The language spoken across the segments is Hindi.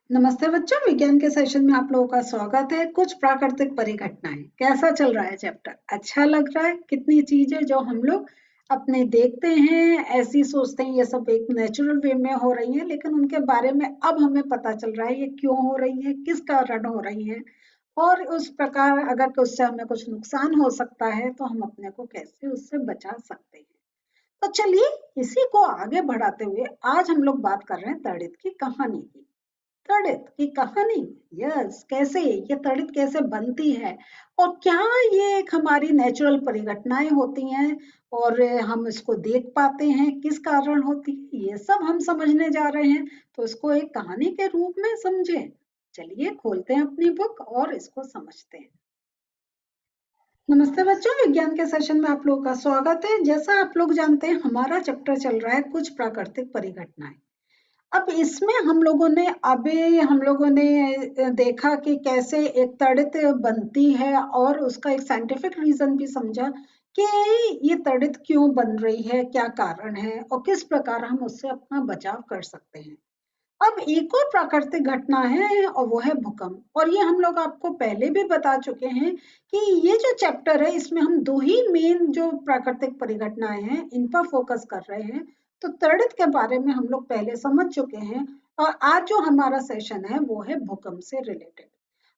नमस्ते बच्चों, विज्ञान के सेशन में आप लोगों का स्वागत है। कुछ प्राकृतिक परिघटनाएं, कैसा चल रहा है चैप्टर? अच्छा लग रहा है? कितनी चीजें जो हम लोग अपने देखते हैं, ऐसी सोचते हैं ये सब एक नेचुरल वे में हो रही हैं, लेकिन उनके बारे में अब हमें पता चल रहा है ये क्यों हो रही है, किस कारण हो रही है, और उस प्रकार अगर उससे हमें कुछ नुकसान हो सकता है तो हम अपने को कैसे उससे बचा सकते हैं। तो चलिए, इसी को आगे बढ़ाते हुए आज हम लोग बात कर रहे हैं तड़ित की कहानी की। तड़ित की कहानी, यस, कैसे ये तड़ित कैसे बनती है और क्या ये एक हमारी नेचुरल परिघटनाएं होती हैं और हम इसको देख पाते हैं, किस कारण होती है, ये सब हम समझने जा रहे हैं। तो इसको एक कहानी के रूप में समझें। चलिए खोलते हैं अपनी बुक और इसको समझते हैं। नमस्ते बच्चों, विज्ञान के सेशन में आप लोगों का स्वागत है। जैसा आप लोग जानते हैं, हमारा चैप्टर चल रहा है कुछ प्राकृतिक परिघटनाएं। अब इसमें हम लोगों ने देखा कि कैसे एक तड़ित बनती है और उसका एक साइंटिफिक रीजन भी समझा कि ये तड़ित क्यों बन रही है, क्या कारण है और किस प्रकार हम उससे अपना बचाव कर सकते हैं। अब एक और प्राकृतिक घटना है और वो है भूकंप, और ये हम लोग आपको पहले भी बता चुके हैं कि ये जो चैप्टर है इसमें हम दो ही मेन जो प्राकृतिक परिघटनाएं हैं इन पर फोकस कर रहे हैं। तो तड़ित के बारे में हम लोग पहले समझ चुके हैं और आज जो हमारा सेशन है वो है भूकंप से रिलेटेड।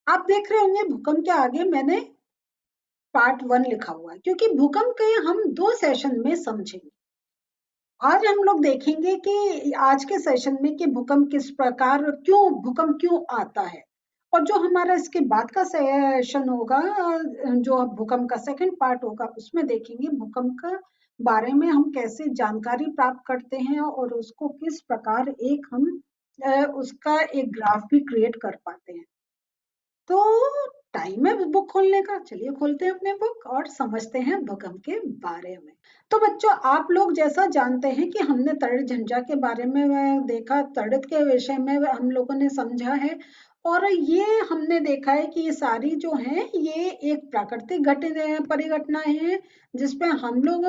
आप देख रहे होंगे भूकंप के आगे मैंने पार्ट 1 लिखा हुआ है, क्योंकि भूकंप के हम दो सेशन में समझेंगे। आज हम लोग देखेंगे कि आज के सेशन में कि भूकंप क्यों आता है, और जो हमारा इसके बाद का सेशन होगा, जो भूकंप का सेकंड पार्ट होगा, उसमें देखेंगे भूकंप का बारे में हम कैसे जानकारी प्राप्त करते हैं और उसको किस प्रकार एक हम उसका एक ग्राफ भी क्रिएट कर पाते हैं। तो टाइम है बुक खोलने का, चलिए खोलते हैं अपने बुक और समझते हैं भूकंप के बारे में। तो बच्चों, आप लोग जैसा जानते हैं कि हमने तड़ित झंझा के बारे में देखा, तड़ित के विषय में हम लोगों ने समझा है, और ये हमने देखा है कि ये सारी जो हैं ये एक प्राकृतिक परिघटनाएं हैं जिसपे हम लोग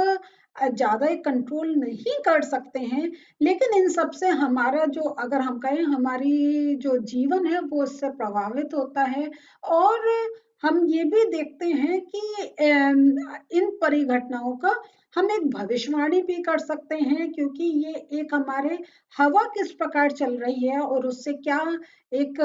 ज्यादा कंट्रोल नहीं कर सकते हैं। लेकिन इन सब से हमारा जो, अगर हम कहें, हमारी जो जीवन है वो इससे प्रभावित होता है। और हम ये भी देखते हैं कि इन परिघटनाओं का हम एक भविष्यवाणी भी कर सकते हैं, क्योंकि ये एक हमारे हवा किस प्रकार चल रही है और उससे क्या एक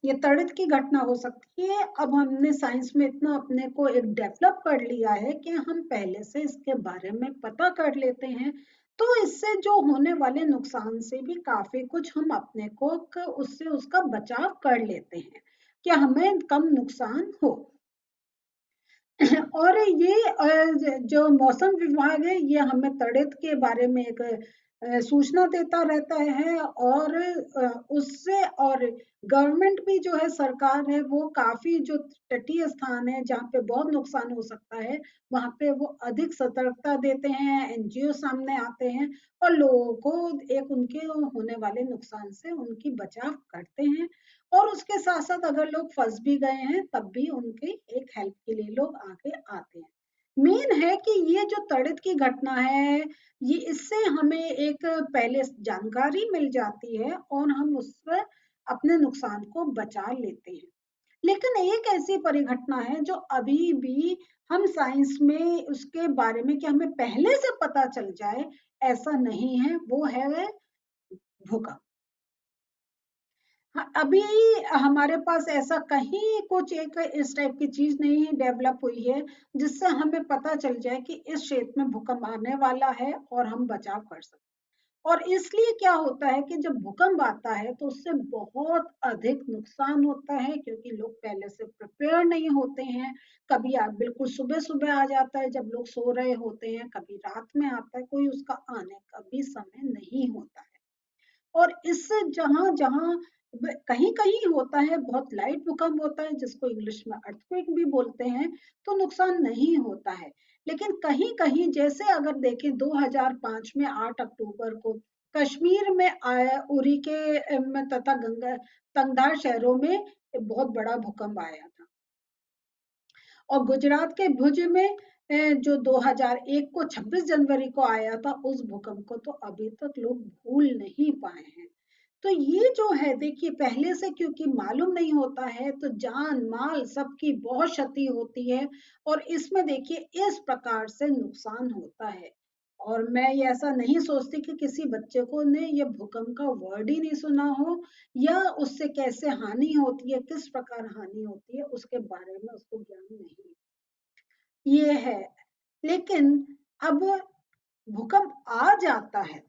ये तड़ित की घटना हो सकती है। अब हमने साइंस में इतना अपने को एक डेवलप कर लिया है कि हम पहले से इसके बारे में पता कर लेते हैं। तो इससे जो होने वाले नुकसान से भी काफी कुछ हम अपने को उससे उसका बचाव कर लेते हैं कि हमें कम नुकसान हो। और ये जो मौसम विभाग है ये हमें तड़ित के बारे में एक सूचना देता रहता है, और उससे, और गवर्नमेंट भी जो है, सरकार है, वो काफी जो तटीय स्थान है जहाँ पे बहुत नुकसान हो सकता है वहां पे वो अधिक सतर्कता देते हैं, एनजीओ सामने आते हैं और लोगों को एक उनके होने वाले नुकसान से उनकी बचाव करते हैं। और उसके साथ साथ अगर लोग फंस भी गए हैं तब भी उनकी एक हेल्प के लिए लोग आगे आते हैं। मेन है कि ये जो तड़ित की घटना है, ये इससे हमें एक पहले जानकारी मिल जाती है और हम उससे अपने नुकसान को बचा लेते हैं। लेकिन एक ऐसी परिघटना है जो अभी भी हम साइंस में उसके बारे में कि हमें पहले से पता चल जाए, ऐसा नहीं है, वो है भूकंप। हाँ, अभी हमारे पास ऐसा कहीं कुछ एक इस टाइप की चीज नहीं डेवलप हुई है जिससे हमें पता चल जाए कि इस क्षेत्र में भूकंप आने वाला है और हम बचाव कर सकते हैं। और इसलिए क्या होता है कि जब भूकंप आता है तो उससे बहुत अधिक नुकसान होता है, क्योंकि लोग पहले से प्रिपेयर नहीं होते हैं। कभी आप बिल्कुल सुबह सुबह आ जाता है जब लोग सो रहे होते हैं, कभी रात में आता है, कोई उसका आने का भी समय नहीं होता है। और इससे जहां जहां कहीं कहीं होता है, बहुत लाइट भूकंप होता है जिसको इंग्लिश में अर्थक्वेक भी बोलते हैं, तो नुकसान नहीं होता है। लेकिन कहीं कहीं, जैसे अगर देखें 2005 में 8 अक्टूबर को कश्मीर में आया, उरी के तथा गंगा तंगधार शहरों में बहुत बड़ा भूकंप आया था। और गुजरात के भुज में जो 2001 को 26 जनवरी को आया था, उस भूकंप को तो अभी तक लोग भूल नहीं पाए हैं। तो ये जो है देखिए पहले से क्योंकि मालूम नहीं होता है तो जान माल सबकी बहुत क्षति होती है और इसमें देखिए इस प्रकार से नुकसान होता है। और मैं ये ऐसा नहीं सोचती कि किसी बच्चे को ने ये भूकंप का वर्ड ही नहीं सुना हो या उससे कैसे हानि होती है, किस प्रकार हानि होती है उसके बारे में उसको ज्ञान नहीं ये है। लेकिन अब भूकंप आ जाता है,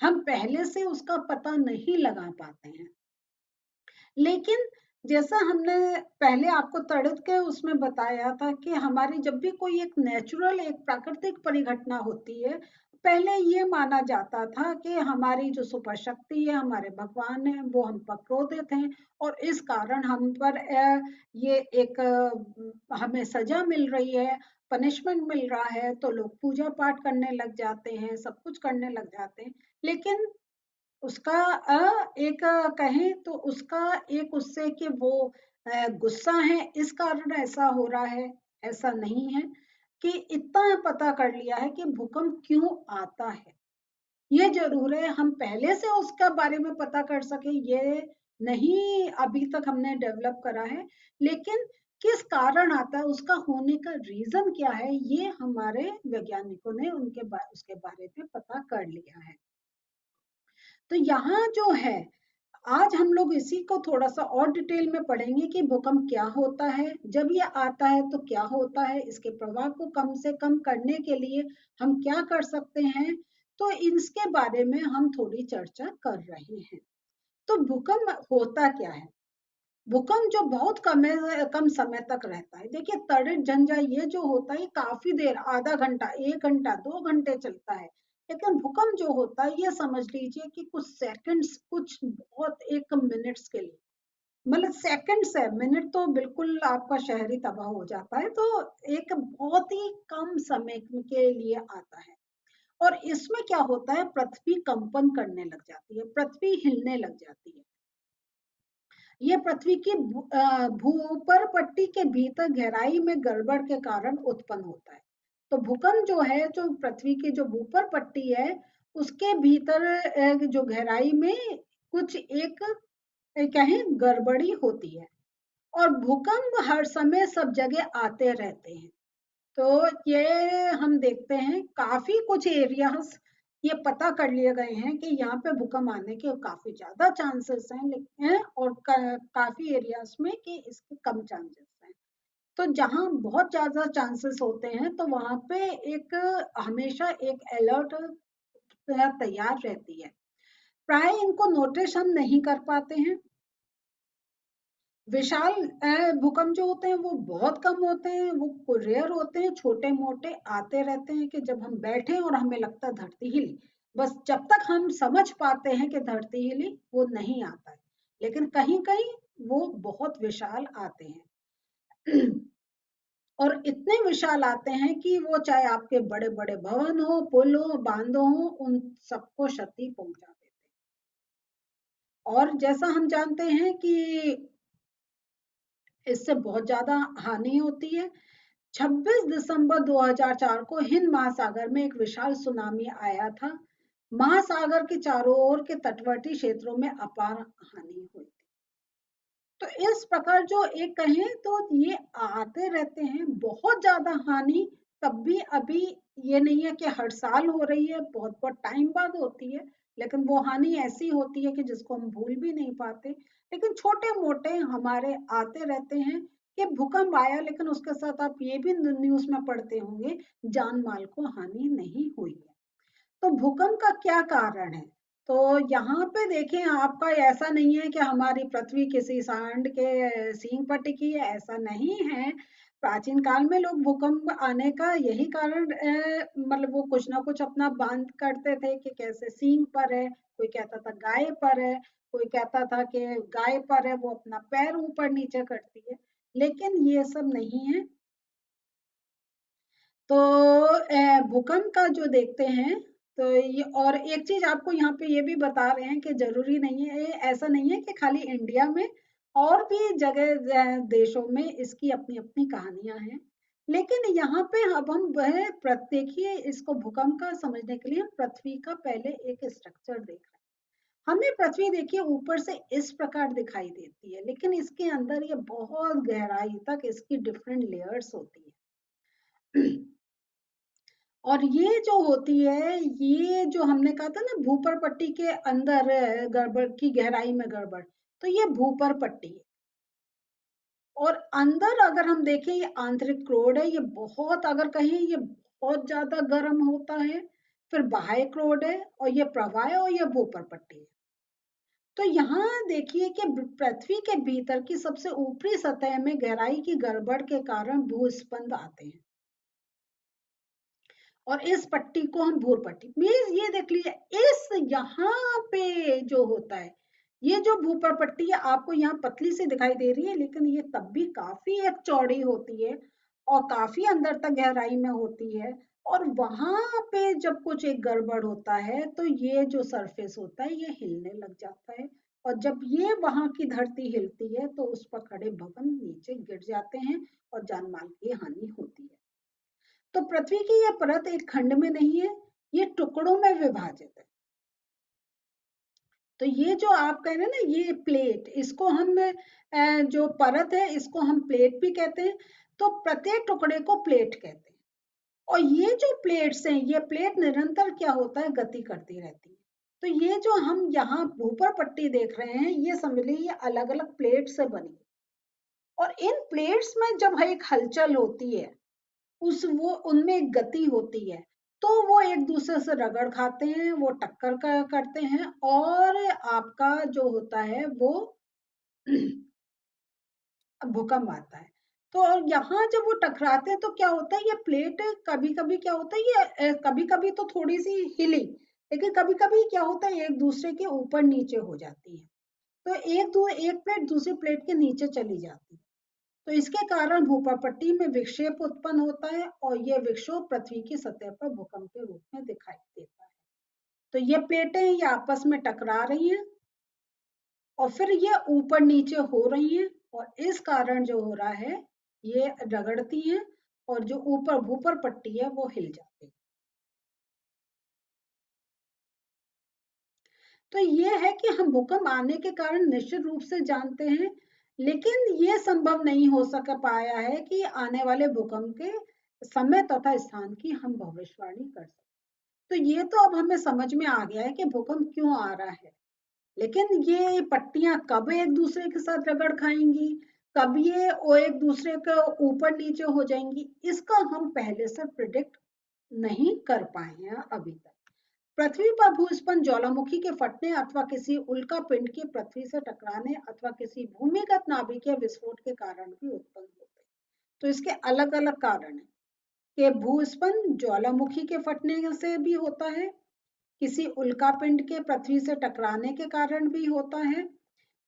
हम पहले से उसका पता नहीं लगा पाते हैं। लेकिन जैसा हमने पहले आपको तड़क के उसमें बताया था कि हमारी जब भी कोई एक नेचुरल एक प्राकृतिक परिघटना होती है, पहले ये माना जाता था कि हमारी जो सुपर शक्ति है, हमारे भगवान है, वो हम पर क्रोधित हैं और इस कारण हम पर ये एक हमें सजा मिल रही है, पनिशमेंट मिल रहा है, तो लोग पूजा पाठ करने लग जाते हैं, सब कुछ करने लग जाते हैं। लेकिन उसका एक कहें तो उसका एक उससे कि वो गुस्सा है इस कारण ऐसा हो रहा है, ऐसा नहीं है। कि इतना पता कर लिया है कि भूकंप क्यों आता है, ये जरूर है हम पहले से उसका बारे में पता कर सके ये नहीं अभी तक हमने डेवलप करा है। लेकिन किस कारण आता है, उसका होने का रीजन क्या है, ये हमारे वैज्ञानिकों ने उसके बारे में पता कर लिया है। तो यहाँ जो है आज हम लोग इसी को थोड़ा सा और डिटेल में पढ़ेंगे कि भूकंप क्या होता है, जब ये आता है तो क्या होता है, इसके प्रभाव को कम से कम करने के लिए हम क्या कर सकते हैं, तो इसके बारे में हम थोड़ी चर्चा कर रहे हैं। तो भूकंप होता क्या है, भूकंप जो बहुत कम समय तक रहता है। देखिए तड़ित झंझा ये जो होता है काफी देर, आधा घंटा, 1 घंटा, 2 घंटे चलता है। लेकिन भूकंप जो होता है ये समझ लीजिए कि कुछ सेकंड्स, कुछ बहुत 1 मिनट्स के लिए, मतलब सेकंड्स है, मिनट तो बिल्कुल आपका शहर ही तबाह हो जाता है। तो एक बहुत ही कम समय के लिए आता है और इसमें क्या होता है, पृथ्वी कंपन करने लग जाती है, पृथ्वी हिलने लग जाती है। ये पृथ्वी की भूपर पट्टी के भीतर गहराई में गड़बड़ के कारण उत्पन्न होता है। तो भूकंप जो है, जो पृथ्वी की जो भूपर पट्टी है उसके भीतर जो गहराई में कुछ एक कहें गड़बड़ी होती है और भूकंप हर समय सब जगह आते रहते हैं। तो ये हम देखते हैं काफी कुछ एरियाज ये पता कर लिए गए हैं कि यहाँ पे भूकंप आने के काफी ज्यादा चांसेस हैं, लेकिन और काफी एरियाज में कि इसके कम चांसेस हैं। तो जहाँ बहुत ज्यादा चांसेस होते हैं तो वहां पे एक हमेशा एक अलर्ट तैयार रहती है। प्राय इनको नोटिस हम नहीं कर पाते हैं। विशाल भूकंप जो होते हैं वो बहुत कम होते हैं, वो रेयर होते हैं, छोटे मोटे आते रहते हैं कि जब हम बैठे और हमें लगता है धरती हिली, बस जब तक हम समझ पाते हैं कि धरती हिली वो नहीं आता है। लेकिन कहीं कहीं वो बहुत विशाल आते हैं और इतने विशाल आते हैं कि वो चाहे आपके बड़े बड़े भवन हो, पुल हो, बांध हो, उन सबको क्षति पहुंचा देते हैं। और जैसा हम जानते हैं कि इससे बहुत ज्यादा हानि होती है। 26 दिसंबर 2004 को हिंद महासागर में एक विशाल सुनामी आया था। महासागर के चारों ओर के तटवर्ती क्षेत्रों में अपार हानि हुई। तो इस प्रकार जो एक कहें तो ये आते रहते हैं, बहुत ज्यादा हानि तब भी अभी ये नहीं है कि हर साल हो रही है, बहुत बहुत टाइम बाद होती है। लेकिन वो हानि ऐसी होती है कि जिसको हम भूल भी नहीं पाते। लेकिन छोटे मोटे हमारे आते रहते हैं कि भूकंप आया, लेकिन उसके साथ आप ये भी न्यूज में पढ़ते होंगे जान माल को हानि नहीं हुई है। तो भूकंप का क्या कारण है, तो यहाँ पे देखें आपका ऐसा नहीं है कि हमारी पृथ्वी किसी सांड के सींग पर टिकी है, ऐसा नहीं है। प्राचीन काल में लोग भूकंप आने का यही कारण मतलब वो कुछ ना कुछ अपना बांध करते थे कि कैसे सींग पर है, कोई कहता था गाय पर है, कोई कहता था कि गाय पर है वो अपना पैर ऊपर नीचे करती है। लेकिन ये सब नहीं है। तो भूकंप का जो देखते हैं तो ये, और एक चीज आपको यहाँ पे ये भी बता रहे हैं कि जरूरी नहीं है, ऐसा नहीं है कि खाली इंडिया में, और भी जगह देशों में इसकी अपनी अपनी कहानियां हैं। लेकिन यहाँ पे अब हम वह देखिए इसको भूकंप का समझने के लिए हम पृथ्वी का पहले एक स्ट्रक्चर देख रहे हैं। हमें पृथ्वी देखिए ऊपर से इस प्रकार दिखाई देती है, लेकिन इसके अंदर ये बहुत गहराई तक इसकी डिफरेंट लेयर्स होती है। और ये जो होती है, ये जो हमने कहा था ना भूपर पट्टी के अंदर गड़बड़ की गहराई में गड़बड़, तो ये भूपर पट्टी है। और अंदर अगर हम देखें ये आंतरिक क्रोड है, ये बहुत अगर कहें ये बहुत ज्यादा गर्म होता है। फिर बाह्य क्रोड है और ये प्रवाह है और ये भूपर पट्टी है। तो यहाँ देखिए कि पृथ्वी के भीतर की सबसे ऊपरी सतह में गहराई की गड़बड़ के कारण भूस्पंद आते हैं और इस पट्टी को हम भूर पट्टी मीन्स ये देख लीजिए इस यहाँ पे जो होता है, ये जो भूपर पट्टी है आपको यहाँ पतली से दिखाई दे रही है, लेकिन ये तब भी काफी एक चौड़ी होती है और काफी अंदर तक गहराई में होती है। और वहां पे जब कुछ एक गड़बड़ होता है तो ये जो सरफेस होता है ये हिलने लग जाता है, और जब ये वहां की धरती हिलती है तो उस पर खड़े भवन नीचे गिर जाते हैं और जान माल की हानि होती है। तो पृथ्वी की यह परत एक खंड में नहीं है, ये टुकड़ों में विभाजित है। तो ये जो आप कह रहे हैं ना ये प्लेट, इसको हम जो परत है इसको हम प्लेट भी कहते हैं। तो प्रत्येक टुकड़े को प्लेट कहते हैं। और ये जो प्लेट्स हैं, ये प्लेट निरंतर क्या होता है, गति करती रहती है। तो ये जो हम यहाँ ऊपर पट्टी देख रहे हैं, ये समझ लीजिए ये अलग अलग प्लेट से बनी। और इन प्लेट्स में जब एक हलचल होती है, उस वो उनमें एक गति होती है, तो वो एक दूसरे से रगड़ खाते हैं, वो टक्कर करते हैं और आपका जो होता है वो भूकंप आता है। तो यहाँ जब वो टकराते हैं तो क्या होता है, ये प्लेट कभी कभी क्या होता है, ये कभी कभी तो थोड़ी सी हिली, लेकिन कभी कभी क्या होता है एक दूसरे के ऊपर नीचे हो जाती है। तो एक प्लेट दूसरी प्लेट के नीचे चली जाती है। तो इसके कारण भूपट्टी में विक्षेप उत्पन्न होता है और यह विक्षोभ पृथ्वी की सतह पर भूकंप के रूप में दिखाई देता है। तो ये प्लेटें ये आपस में टकरा रही हैं और फिर ये ऊपर नीचे हो रही हैं, और इस कारण जो हो रहा है ये रगड़ती हैं और जो ऊपर भूपर पट्टी है वो हिल जाती है। तो ये है कि हम भूकंप आने के कारण निश्चित रूप से जानते हैं, लेकिन ये संभव नहीं हो सका पाया है कि आने वाले भूकंप के समय तथा स्थान की हम भविष्यवाणी कर सकें। तो ये तो अब हमें समझ में आ गया है कि भूकंप क्यों आ रहा है, लेकिन ये पट्टियां कब एक दूसरे के साथ रगड़ खाएंगी, कब ये वो एक दूसरे के ऊपर नीचे हो जाएंगी, इसका हम पहले से प्रिडिक्ट नहीं कर पाए हैं अभी तक। पृथ्वी पर भूस्खलन ज्वालामुखी के फटने अथवा किसी उल्का पिंड के पृथ्वी से टकराने अथवा किसी भूमिगत नाभिकीय विस्फोट के कारण भी उत्पन्न होते हैं। तो इसके अलग अलग कारण हैं कि भूस्खलन ज्वालामुखी के फटने से भी होता है, किसी उल्का पिंड के पृथ्वी से टकराने के कारण भी होता है,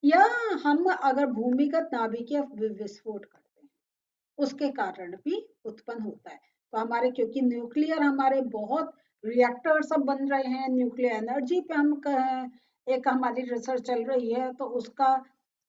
या हम अगर भूमिगत नाभिकीय विस्फोट करते हैं उसके कारण भी उत्पन्न होता है। तो हमारे क्योंकि न्यूक्लियर हमारे बहुत रिएक्टर सब बन रहे हैं, न्यूक्लियर एनर्जी पे हम एक हमारी रिसर्च चल रही है, तो उसका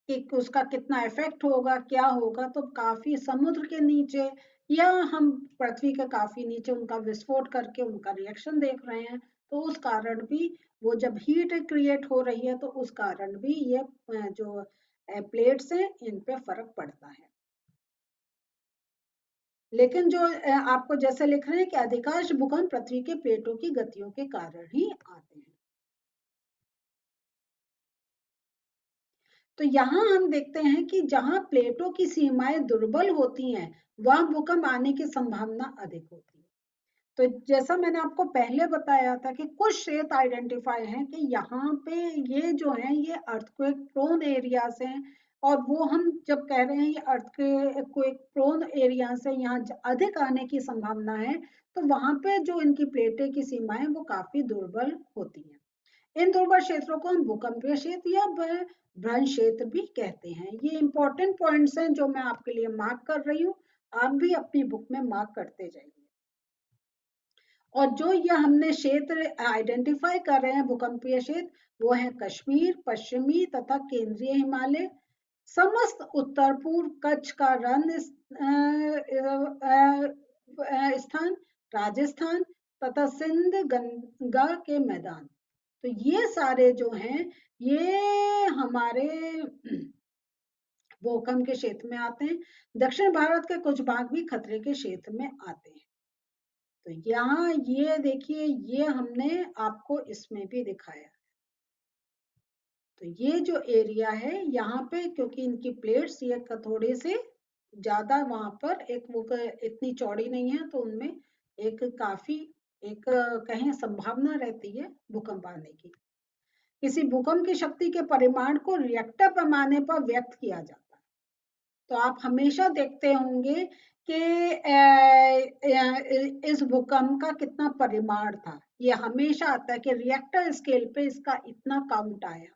कि उसका कितना इफेक्ट होगा क्या होगा, तो काफी समुद्र के नीचे या हम पृथ्वी के काफी नीचे उनका विस्फोट करके उनका रिएक्शन देख रहे हैं। तो उस कारण भी वो जब हीट क्रिएट हो रही है तो उस कारण भी ये जो प्लेट्स हैं इन पे फर्क पड़ता है। लेकिन जो आपको जैसे लिख रहे हैं कि अधिकांश भूकंप पृथ्वी के प्लेटों की गतियों के कारण ही आते हैं। तो यहाँ हम देखते हैं कि जहां प्लेटों की सीमाएं दुर्बल होती हैं वहां भूकंप आने की संभावना अधिक होती है। तो जैसा मैंने आपको पहले बताया था कि कुछ क्षेत्र आइडेंटिफाई हैं कि यहाँ पे ये जो है ये अर्थक्वेक प्रोन एरियाज हैं, और वो हम जब कह रहे हैं ये अर्थक्वेक प्रोन एरिया से यहाँ अधिक आने की संभावना है, तो वहां पे जो इनकी प्लेटें की सीमाएं वो काफी दुर्बल होती हैं। इन दुर्बल क्षेत्रों को हम भूकंपीय क्षेत्र या भ्रंश क्षेत्र भी कहते हैं। ये इंपॉर्टेंट पॉइंट्स हैं जो मैं आपके लिए मार्क कर रही हूँ, आप भी अपनी बुक में मार्क करते जाइए। और जो ये हमने क्षेत्र आइडेंटिफाई कर रहे हैं भूकंपीय क्षेत्र, वो है कश्मीर, पश्चिमी तथा केंद्रीय हिमालय, समस्त उत्तर पूर्व कच्छ का रण स्थान, राजस्थान तथा सिंध गंगा के मैदान। तो ये सारे जो हैं ये हमारे भूकंप के क्षेत्र में आते हैं। दक्षिण भारत के कुछ भाग भी खतरे के क्षेत्र में आते हैं। तो यहाँ ये देखिए, ये हमने आपको इसमें भी दिखाया। तो ये जो एरिया है यहाँ पे, क्योंकि इनकी प्लेट्स ये थोड़े से ज्यादा वहां पर एक वो इतनी चौड़ी नहीं है, तो उनमें एक काफी एक कहें संभावना रहती है भूकंप आने की। किसी भूकंप की शक्ति के परिमाण को रिएक्टर पैमाने पर व्यक्त किया जाता है। तो आप हमेशा देखते होंगे कि इस भूकंप का कितना परिमाण था, ये हमेशा आता है कि रिएक्टर स्केल पे इसका इतना काउंट आया।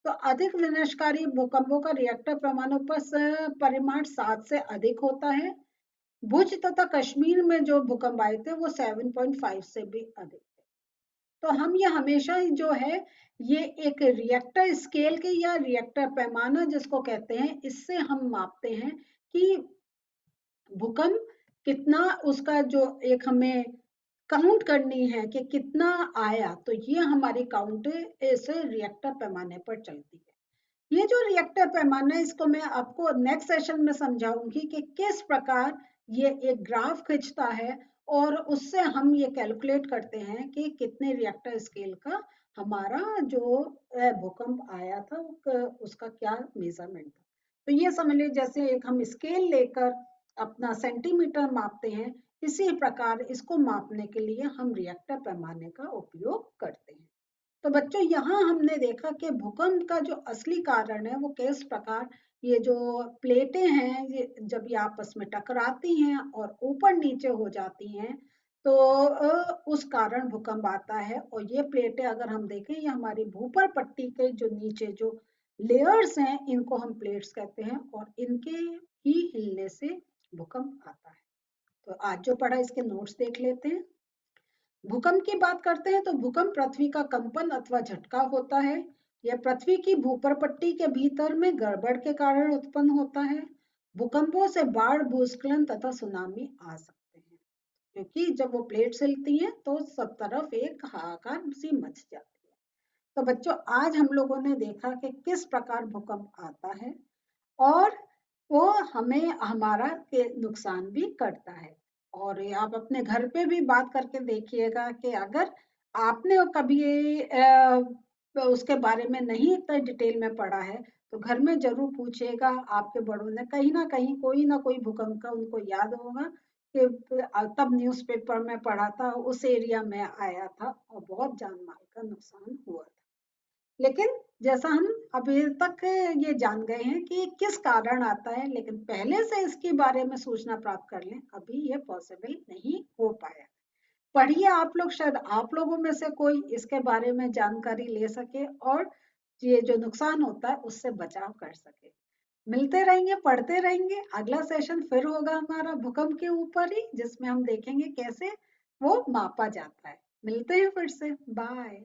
तो अधिक विनाशकारी भूकंपों का रिएक्टर पैमानों पर परिमाण 7 से अधिक होता है। भुज तथा कश्मीर में जो भूकंप आए थे वो 7.5 से भी अधिक थे। तो हम ये हमेशा ही जो है ये एक रिएक्टर स्केल के या रिएक्टर पैमाना जिसको कहते हैं, इससे हम मापते हैं कि भूकंप कितना, उसका जो एक हमें काउंट करनी है कि कितना आया, तो ये हमारी काउंट इस रिएक्टर पैमाने पर चलती है। ये जो रिएक्टर पैमाना है इसको मैं आपको नेक्स्ट सेशन में समझाऊंगी कि किस प्रकार ये एक ग्राफ खींचता है और उससे हम ये कैलकुलेट करते हैं कि कितने रिएक्टर स्केल का हमारा जो भूकंप आया था उसका क्या मेजरमेंट था। तो ये समझ लीजिए जैसे एक हम स्केल लेकर अपना सेंटीमीटर मापते हैं, इसी प्रकार इसको मापने के लिए हम रिएक्टर पैमाने का उपयोग करते हैं। तो बच्चों यहाँ हमने देखा कि भूकंप का जो असली कारण है वो किस प्रकार ये जो प्लेटें हैं ये जब ये आपस में टकराती हैं और ऊपर नीचे हो जाती हैं, तो उस कारण भूकंप आता है। और ये प्लेटें अगर हम देखें, ये हमारी भूपर पट्टी के जो नीचे जो लेयर्स हैं इनको हम प्लेट्स कहते हैं, और इनके ही हिलने से भूकंप आता है। तो आज जो पढ़ा इसके नोट्स देख लेते हैं। भूकंप की बात करते हैं तो भूकंप पृथ्वी का कंपन अथवा झटका होता है। यह पृथ्वी की भूपर पट्टी के भीतर में गड़बड़ के कारण उत्पन्न होता है। भूकंपों से बाढ़, भूस्खलन तथा सुनामी आ सकते हैं, क्योंकि जब वो प्लेट्स हिलती हैं तो सब तरफ एक हाहाकार सी मच जाती है। तो बच्चों आज हम लोगों ने देखा कि किस प्रकार भूकंप आता है और वो हमें हमारा नुकसान भी करता है। और आप अपने घर पे भी बात करके देखिएगा कि अगर आपने कभी उसके बारे में नहीं इतना डिटेल में पढ़ा है तो घर में जरूर पूछिएगा। आपके बड़ों ने कहीं ना कोई भूकंप का उनको याद होगा कि तब न्यूज़पेपर में पढ़ा था, उस एरिया में आया था और बहुत जान माल का नुकसान हुआ था। लेकिन जैसा हम अभी तक ये जान गए हैं कि किस कारण आता है, लेकिन पहले से इसके बारे में सूचना प्राप्त कर लें, अभी ये पॉसिबल नहीं हो पाया। पढ़िए आप लोग, शायद आप लोगों में से कोई इसके बारे में जानकारी ले सके और ये जो नुकसान होता है उससे बचाव कर सके। मिलते रहेंगे, पढ़ते रहेंगे। अगला सेशन फिर होगा हमारा भूकंप के ऊपर ही, जिसमें हम देखेंगे कैसे वो मापा जाता है। मिलते हैं फिर से, बाय।